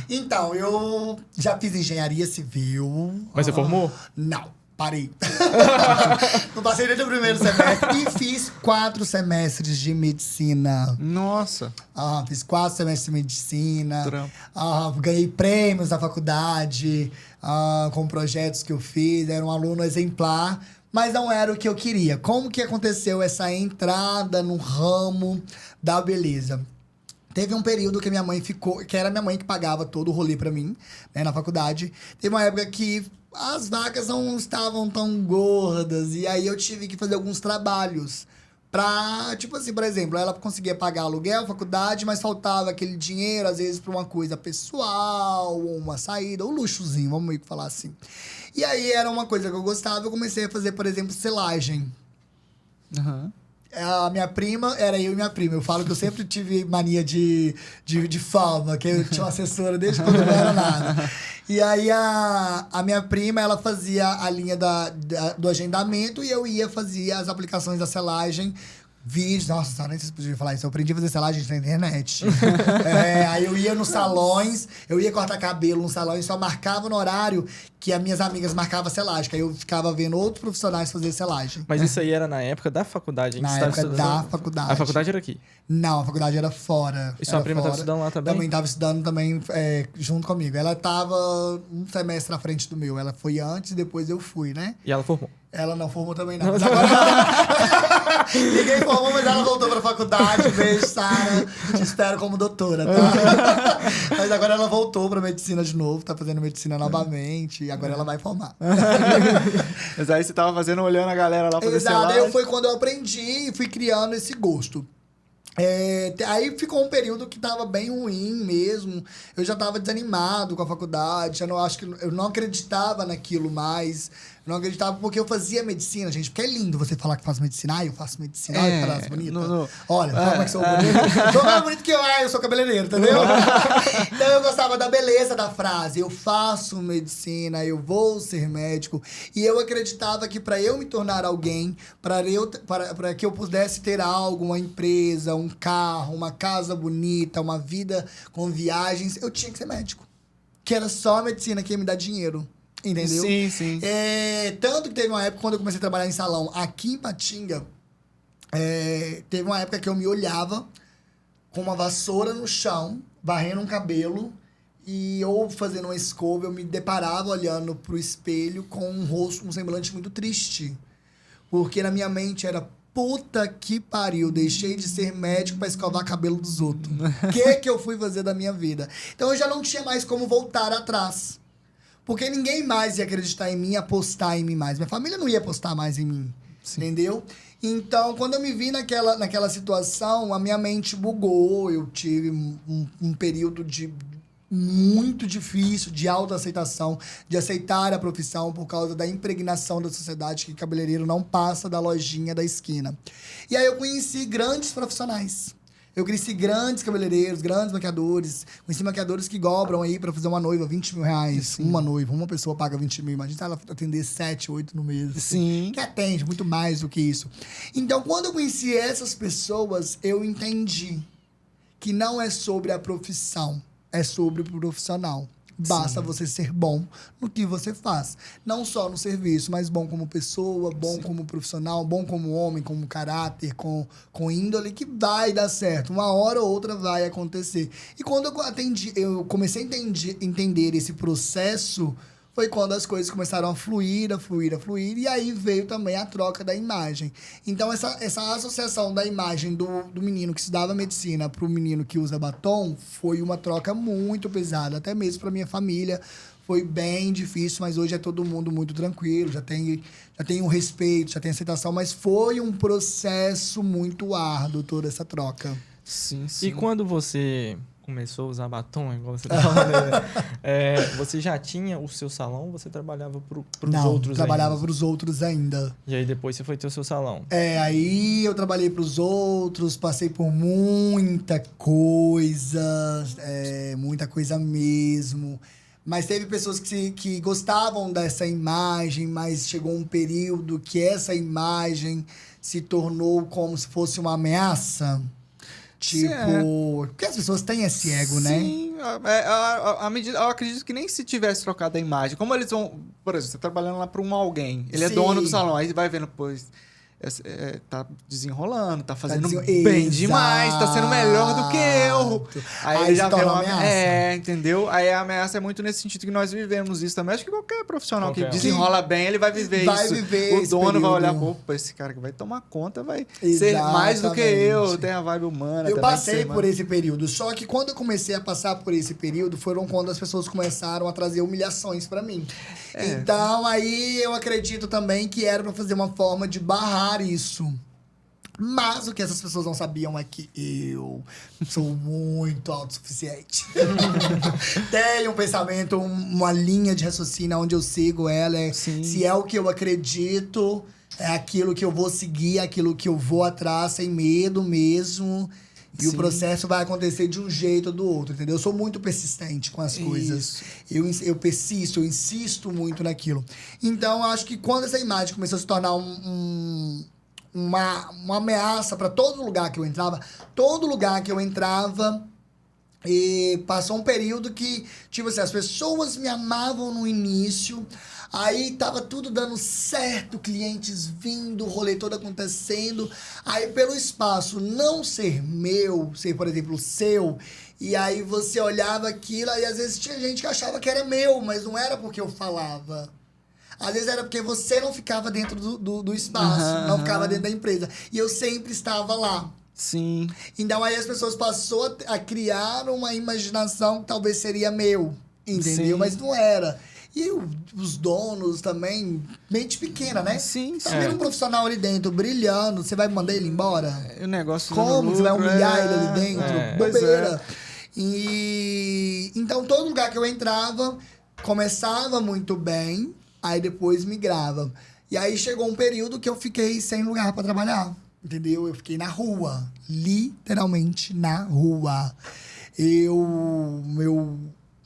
Então, eu já fiz engenharia civil. Mas você formou? Não, parei. Não passei nem do primeiro semestre. E fiz 4 semestres de medicina. Nossa. Fiz 4 semestres de medicina. Trampo. Ganhei prêmios na faculdade com projetos que eu fiz. Era um aluno exemplar, mas não era o que eu queria. Como que aconteceu essa entrada no ramo da beleza? Teve um período que minha mãe ficou... Que era minha mãe que pagava todo o rolê pra mim, né, na faculdade. Teve uma época que as vagas não estavam tão gordas. E aí eu tive que fazer alguns trabalhos pra... Tipo assim, por exemplo, ela conseguia pagar aluguel, faculdade, mas faltava aquele dinheiro, às vezes, pra uma coisa pessoal, ou uma saída, ou luxozinho, vamos meio que falar assim. E aí era uma coisa que eu gostava. Eu comecei a fazer, por exemplo, selagem. Aham. A minha prima, era eu e minha prima. Eu falo que eu sempre tive mania de fama, que eu tinha uma assessora desde quando eu não era nada. E aí a minha prima, ela fazia a linha do agendamento e eu fazia as aplicações da selagem. Vídeos, nossa, nem sei se podia falar isso. Eu aprendi a fazer selagem na internet. Aí eu ia nos salões, eu ia cortar cabelo no salão e só marcava no horário que as minhas amigas marcavam selagem. Que aí eu ficava vendo outros profissionais fazer selagem. Mas isso aí era na época da faculdade, hein? Na época da faculdade. A faculdade era aqui. Não, a faculdade era fora. E sua prima estava estudando lá também? Também estava estudando também junto comigo. Ela estava um semestre à frente do meu. Ela foi antes e depois eu fui, né? E ela formou? Ela não formou também, não. Mas agora ninguém formou, mas ela voltou pra faculdade. Beijo, Sara. Te espero como doutora, tá? Mas agora ela voltou pra medicina de novo. Tá fazendo medicina novamente. E agora ela vai formar. Mas aí você tava fazendo, olhando a galera lá fazer Exato. selagem. Aí foi quando eu aprendi e fui criando esse gosto. Aí ficou um período que tava bem ruim mesmo. Eu já tava desanimado com a faculdade. Eu não acreditava naquilo mais. Não acreditava porque eu fazia medicina, gente. Porque é lindo você falar que faz medicina. Eu faço medicina. Olha que frase bonita. Olha, como é que sou bonito. Sou mais bonito que eu sou cabeleireiro, entendeu? Então eu gostava da beleza da frase. Eu faço medicina, eu vou ser médico. E eu acreditava que para eu me tornar alguém, para que eu pudesse ter algo, uma empresa, um carro, uma casa bonita, uma vida com viagens, eu tinha que ser médico. Que era só a medicina que ia me dar dinheiro. Entendeu? Sim, sim. Tanto que teve uma época, quando eu comecei a trabalhar em salão aqui em Patinga, teve uma época que eu me olhava com uma vassoura no chão, varrendo um cabelo, ou fazendo uma escova, eu me deparava olhando pro espelho com um rosto, um semblante muito triste. Porque na minha mente era, puta que pariu, deixei de ser médico pra escovar cabelo dos outros. O que eu fui fazer da minha vida? Então eu já não tinha mais como voltar atrás. Porque ninguém mais ia acreditar em mim, apostar em mim mais. Minha família não ia apostar mais em mim. Sim. Entendeu? Então, quando eu me vi naquela situação, a minha mente bugou. Eu tive um período muito difícil de autoaceitação, de aceitar a profissão por causa da impregnação da sociedade que cabeleireiro não passa da lojinha da esquina. E aí eu conheci grandes profissionais. Eu conheci grandes cabeleireiros, grandes maquiadores. Conheci maquiadores que cobram aí pra fazer uma noiva R$20 mil. Sim. Uma noiva, uma pessoa paga 20 mil. Imagina se ela atender 7, 8 no mês. Sim. Que atende muito mais do que isso. Então, quando eu conheci essas pessoas, eu entendi que não é sobre a profissão, é sobre o profissional. Basta você ser bom no que você faz. Não só no serviço, mas bom como pessoa, bom como profissional, bom como homem, como caráter, com índole, que vai dar certo. Uma hora ou outra vai acontecer. E quando eu comecei a entender esse processo, foi quando as coisas começaram a fluir, e aí veio também a troca da imagem. Então, essa associação da imagem do menino que estudava medicina pro menino que usa batom foi uma troca muito pesada, até mesmo pra minha família. Foi bem difícil, mas hoje é todo mundo muito tranquilo, já tem um respeito, já tem aceitação, mas foi um processo muito árduo toda essa troca. Sim, sim. E quando você começou a usar batom, igual você tá falando, você já tinha o seu salão ou você trabalhava pros outros ainda? Não, trabalhava pros outros ainda. E aí depois você foi ter o seu salão? Aí eu trabalhei pros outros, passei por muita coisa mesmo. Mas teve pessoas que gostavam dessa imagem, mas chegou um período que essa imagem se tornou como se fosse uma ameaça. Tipo... Porque as pessoas têm esse ego, né? Sim, medida, eu acredito que nem se tivesse trocado a imagem. Como eles vão... Por exemplo, você tá trabalhando lá para alguém. Ele é Sim. dono do salão. Aí vai vendo, pois... tá desenrolando, tá fazendo Exato. bem demais, tá sendo melhor do que eu. Aí já se torna vem uma ameaça. entendeu? Aí a ameaça é muito nesse sentido que nós vivemos isso também. Acho que qualquer profissional que Qualquer um. desenrola bem, ele vai viver Vai isso. viver O esse dono vai olhar, período. opa, esse cara que vai tomar conta, vai ser mais do que eu, tem a vibe humana. Eu também, passei ser por mais- esse período, só que quando eu comecei a passar por esse período, foram quando as pessoas começaram a trazer humilhações pra mim. Então, aí eu acredito também que era pra fazer uma forma de barrar isso. Mas o que essas pessoas não sabiam é que eu sou muito autossuficiente. Tenho um pensamento, uma linha de raciocínio onde eu sigo ela. Sim. Se é o que eu acredito, é aquilo que eu vou seguir, aquilo que eu vou atrás, sem medo mesmo. E o Sim. processo vai acontecer de um jeito ou do outro, entendeu? Eu sou muito persistente com as coisas. Eu persisto, eu insisto muito naquilo. Então, eu acho que quando essa imagem começou a se tornar uma ameaça para todo lugar que eu entrava, e passou um período que, tipo assim, as pessoas me amavam no início, aí tava tudo dando certo, clientes vindo, o rolê todo acontecendo, aí pelo espaço não ser meu, ser, por exemplo, seu, e aí você olhava aquilo, e às vezes tinha gente que achava que era meu, mas não era porque eu falava. Às vezes era porque você não ficava dentro do espaço, não ficava dentro da empresa. E eu sempre estava lá. Sim. Então aí as pessoas passaram a criar uma imaginação que talvez seria meu, entendeu? Sim. Mas não era. E os donos também, mente pequena, né? Sim, Tá sim. vendo um profissional ali dentro brilhando, você vai mandar ele embora? O negócio Como? Você vai humilhar ele ali dentro? É. Bobeira. E então todo lugar que eu entrava começava muito bem, aí depois migrava. E aí chegou um período que eu fiquei sem lugar para trabalhar, entendeu? Eu fiquei na rua, literalmente na rua.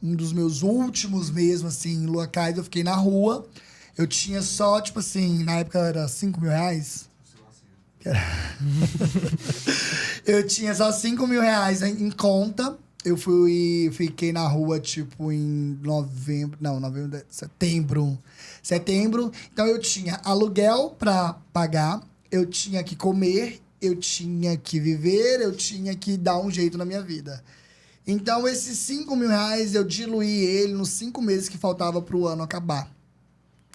Um dos meus últimos mesmo, assim, locais, eu fiquei na rua. Eu tinha só, tipo assim, na época era 5 mil reais. Eu tinha só 5 mil reais em conta. Eu fiquei na rua, tipo, em setembro. Então, eu tinha aluguel pra pagar, eu tinha que comer, eu tinha que viver, eu tinha que dar um jeito na minha vida. Então, esses 5 mil reais, eu diluí ele nos 5 meses que faltava pro ano acabar.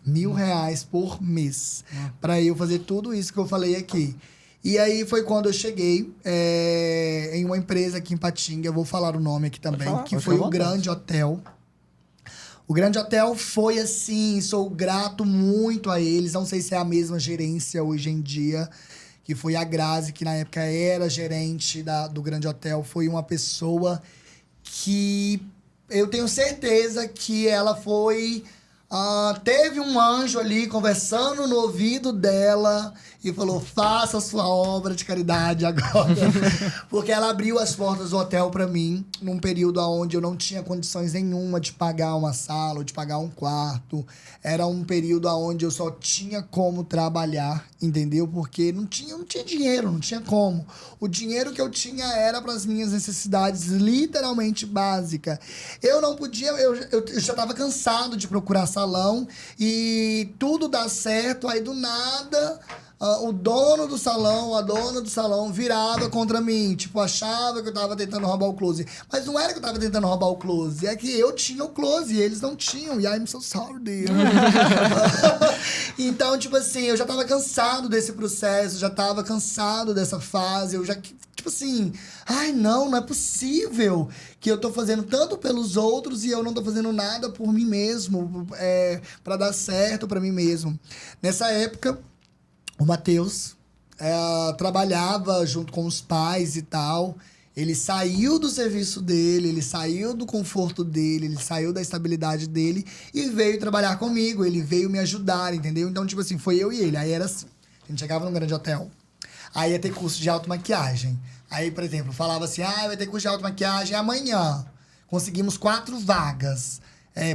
R$1.000 por mês. Pra eu fazer tudo isso que eu falei aqui. E aí foi quando eu cheguei em uma empresa aqui em Patinga, eu vou falar o nome aqui também, que foi o Grande Hotel. O Grande Hotel foi assim, sou grato muito a eles, não sei se é a mesma gerência hoje em dia, que foi a Grazi, que na época era gerente do Grande Hotel, foi uma pessoa que eu tenho certeza que ela foi... teve um anjo ali conversando no ouvido dela e falou, faça a sua obra de caridade agora. Porque ela abriu as portas do hotel pra mim num período onde eu não tinha condições nenhuma de pagar uma sala ou de pagar um quarto. Era um período onde eu só tinha como trabalhar, entendeu? Porque não tinha dinheiro, não tinha como. O dinheiro que eu tinha era para as minhas necessidades literalmente básicas. Eu não podia, eu já estava cansado de procurar salão e tudo dá certo, aí do nada... o dono do salão, a dona do salão virava contra mim. Tipo, achava que eu tava tentando roubar o close. Mas não era que eu tava tentando roubar o close. É que eu tinha o close e eles não tinham. E I'm so sorry. Então, tipo assim, eu já tava cansado desse processo. Já tava cansado dessa fase. Eu já... Tipo assim... Ai, não é possível que eu tô fazendo tanto pelos outros e eu não tô fazendo nada por mim mesmo. Pra dar certo pra mim mesmo. Nessa época... O Matheus trabalhava junto com os pais e tal. Ele saiu do serviço dele, ele saiu do conforto dele, ele saiu da estabilidade dele e veio trabalhar comigo. Ele veio me ajudar, entendeu? Então, tipo assim, foi eu e ele. Aí era assim, a gente chegava num Grande Hotel, aí ia ter curso de automaquiagem. Aí, por exemplo, falava assim, vai ter curso de automaquiagem amanhã. Conseguimos 4 vagas.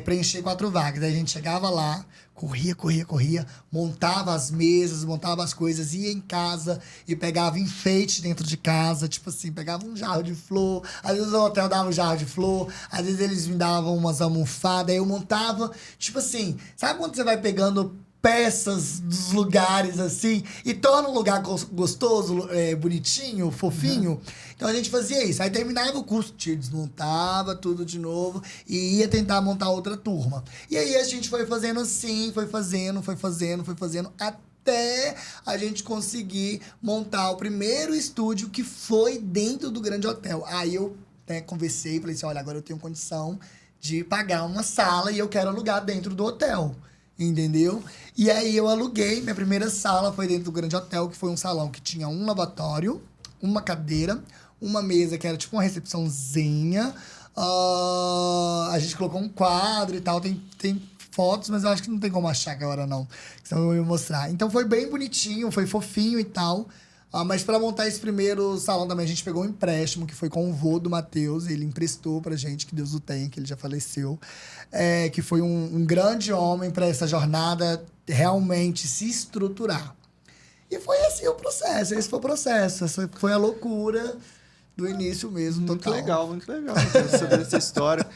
preencher 4 vagas. Aí a gente chegava lá, corria, montava as mesas, montava as coisas, ia em casa e pegava enfeite dentro de casa, tipo assim, pegava um jarro de flor, às vezes o hotel dava um jarro de flor, às vezes eles me davam umas almofadas, aí eu montava, tipo assim, sabe quando você vai pegando peças dos lugares, assim, e torna um lugar gostoso, bonitinho, fofinho? Então a gente fazia isso. Aí terminava o curso, desmontava tudo de novo e ia tentar montar outra turma. E aí a gente foi fazendo assim, foi fazendo, até a gente conseguir montar o primeiro estúdio que foi dentro do grande hotel. Aí eu conversei, falei assim, olha, agora eu tenho condição de pagar uma sala e eu quero alugar dentro do hotel. Entendeu? E aí eu aluguei, minha primeira sala foi dentro do grande hotel, que foi um salão que tinha um lavatório, uma cadeira, uma mesa que era tipo uma recepçãozinha. A gente colocou um quadro e tal, tem fotos, mas eu acho que não tem como achar agora não, senão eu vou mostrar. Então foi bem bonitinho, foi fofinho e tal. Mas para montar esse primeiro salão também, a gente pegou um empréstimo, que foi com o vô do Matheus. Ele emprestou pra gente, que Deus o tenha, que ele já faleceu. Que foi um grande homem para essa jornada realmente se estruturar. E foi assim o processo, esse foi o processo. Essa foi a loucura do início mesmo, Muito total. legal saber essa história.